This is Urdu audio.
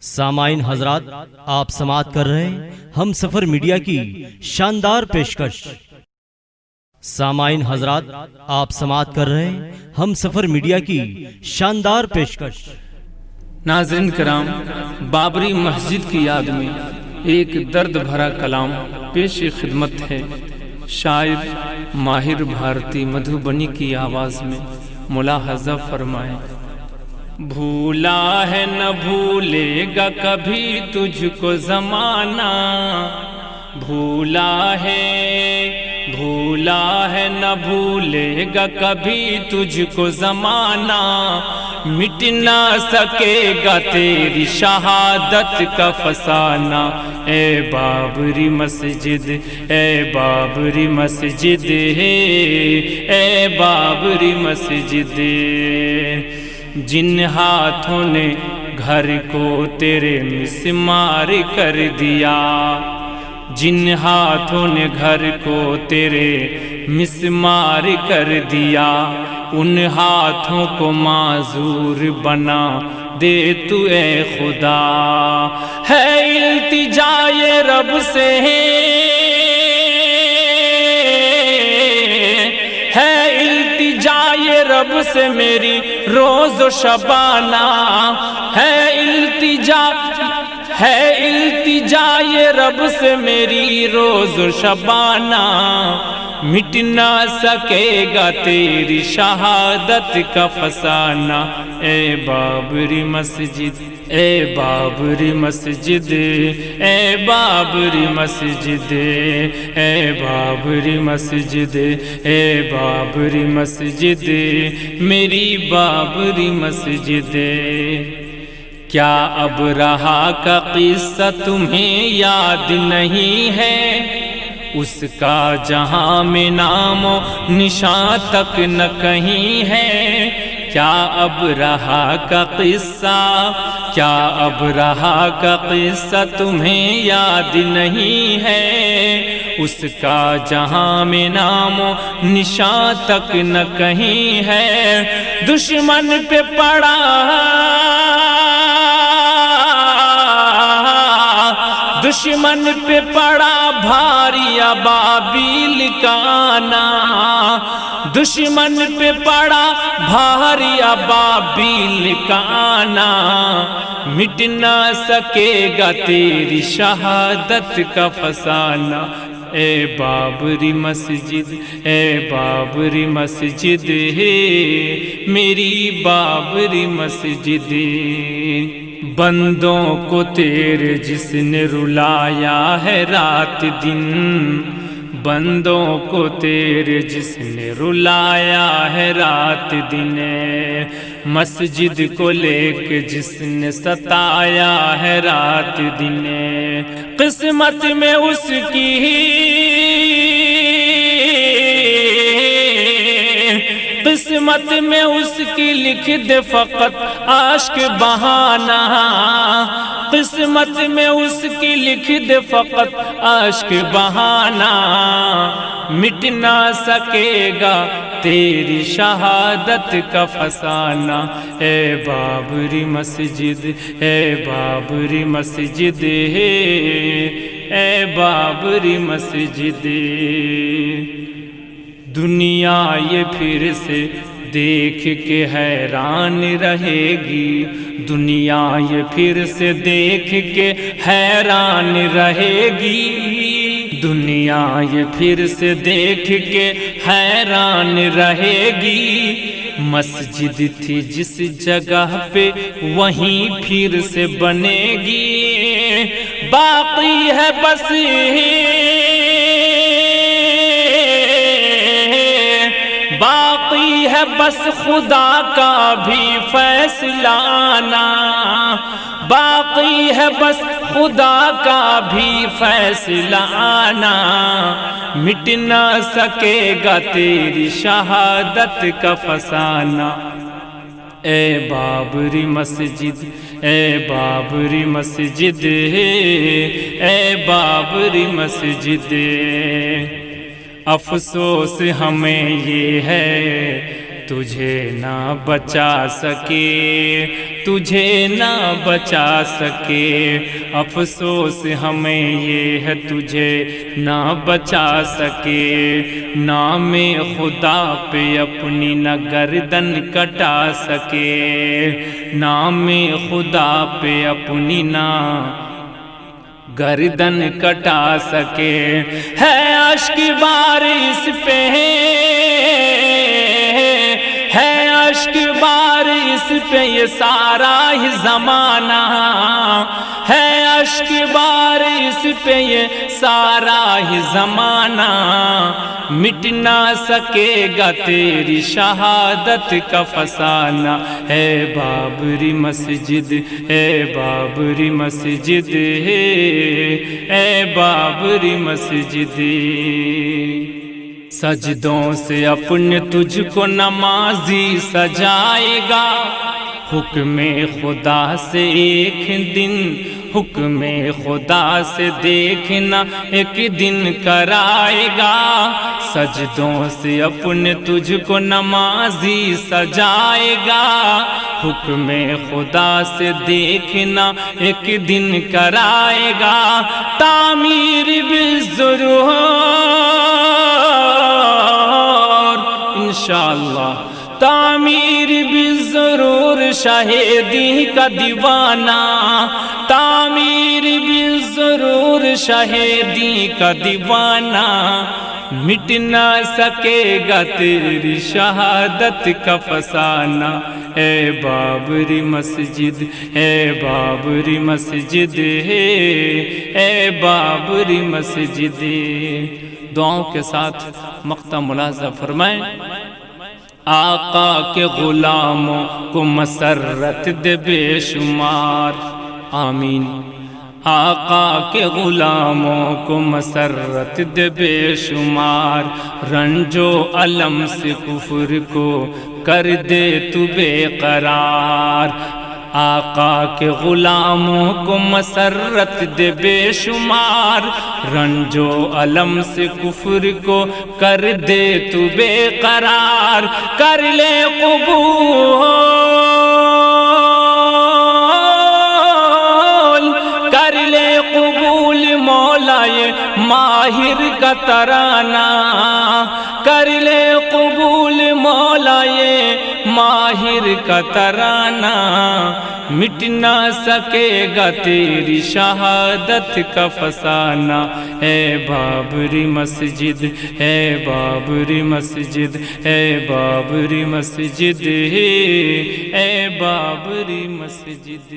سامعین حضرات، آپ سماعت کر رہے ہیں ہم سفر میڈیا کی شاندار پیشکش۔ سامعین حضرات، آپ سماعت کر رہے ہیں ہم سفر میڈیا کی شاندار پیشکش۔ ناظرین کرام، بابری مسجد کی یاد میں ایک درد بھرا کلام پیش خدمت ہے۔ شاعر ماہر بھارتی مدھوبنی کی آواز میں ملاحظہ فرمائیں۔ بھولا ہے نہ بھولے گا کبھی تجھ کو زمانہ، بھولا ہے نہ بھولے گا کبھی تجھ کو زمانہ، مٹ نہ سکے گا تیری شہادت کا فسانہ۔ اے بابری مسجد، اے بابری مسجد، اے بابری مسجد، جن ہاتھوں نے گھر کو تیرے مسمار کر دیا، جن ہاتھوں نے گھر کو تیرے مسمار کر دیا، ان ہاتھوں کو معذور بنا دے تو اے خدا۔ ہے التجائے رب سے، ہے التجائے رب سے میری روز و شبانہ، ہے التجائے رب سے میری روز و شبانہ، مٹ نہ سکے گا تیری شہادت کا فسانہ۔ اے بابری مسجد، اے بابری مسجد، اے بابری مسجد، اے بابری مسجد، اے بابری مسجد، میری بابری مسجد۔ کیا اب رہا کا قصہ تمہیں یاد نہیں ہے؟ اس کا جہاں میں نام و نشان تک نہ کہیں ہے۔ کیا اب رہا کا قصہ، کیا اب رہا کا قصہ تمہیں یاد نہیں ہے؟ اس کا جہاں میں نام و نشان تک نہ کہیں ہے۔ دشمن پہ پڑا، دشمن پہ پڑا بھاری ابابیل کا آنا، دشمن پہ پڑا بھاری ابابیل کا آنا، مٹ نہ سکے گا تیری شہادت کا فسانہ۔ اے بابری مسجد، اے بابری مسجد، میری بابری مسجد۔ بندوں کو تیرے جس نے رلایا ہے رات دن، بندوں کو تیرے جس نے رلایا ہے رات دن، مسجد کو لے کے جس نے ستایا ہے رات دن، قسمت میں اس کی، قسمت میں اس کی لکھ دے فقط عاشق بہانہ، قسمت میں اس کی لکھ دے فقط عاشق بہانہ، مٹ نہ سکے گا تیری شہادت کا فسانہ۔ اے بابری مسجد، اے بابری مسجد، اے بابری مسجد۔ دنیا یہ پھر سے دیکھ کے حیران رہے گی، دنیا یہ پھر سے دیکھ کے حیران رہے گی، دنیا یہ پھر سے دیکھ کے حیران رہے گی۔ مسجد تھی جس جگہ پہ وہیں پھر سے بنے گی، باقی ہے بس باقی ہے بس خدا کا بھی فیصلہ آنا، باقی ہے بس خدا کا بھی فیصلہ آنا، مٹ نہ سکے گا تیری شہادت کا فسانہ۔ اے بابری مسجد، اے بابری مسجد، اے بابری مسجد۔ افسوس ہمیں یہ ہے تجھے نہ بچا سکے، تجھے نہ بچا سکے، افسوس ہمیں یہ ہے تجھے نہ بچا سکے، نام خدا پہ اپنی نہ گردن کٹا سکے، نام خدا پہ اپنی نہ گردن کٹا سکے، ہے اشک بارش پہ، ہے اشک بارش پہ یہ سارا ہی زمانہ، ہے اشک بارش پہ یہ سارا ہی زمانہ، مٹ نہ سکے گا تیری شہادت کا فسانہ، اے بابری مسجد، اے بابری مسجد، اے بابری مسجد، سجدوں سے اپنے تجھ کو نمازی سجائے گا، حکم خدا سے ایک دن، حکم خدا سے دیکھنا ایک دن کرائے گا، سجدوں سے اپنے تجھ کو نمازی سجائے گا، حکم خدا سے دیکھنا ایک دن کرائے گا، تعمیر بالضرور انشاءاللہ، تعمیر بالضرور شہیدی کا دیوانہ، تعمیر بالضرور شہیدی کا دیوانہ، مٹ نہ سکے گا تیری شہادت کا فسانہ، اے بابری مسجد، اے بابری مسجد، اے بابری مسجد۔ دعاؤں کے ساتھ مقطع ملاحظہ فرمائیں۔ آقا کے غلاموں کو مسرت دے بے شمار، آمین۔ آقا کے غلاموں کو مسرت دے بے شمار، رنج و الم سے کفر کو کر دے تو بے قرار، آقا کے غلاموں کو مسرت دے بے شمار، رنج و الم سے کفر کو کر دے تو بے قرار، کر لے قبول، کر لے قبول مولا یہ ماہر کا ترانہ، کر لے قبول مولا یہ ماہر کا ترانہ، مٹ نہ سکے گا تیری شہادت کا فسانہ، اے بابری مسجد، اے بابری مسجد، اے بابری مسجد، اے بابری مسجد۔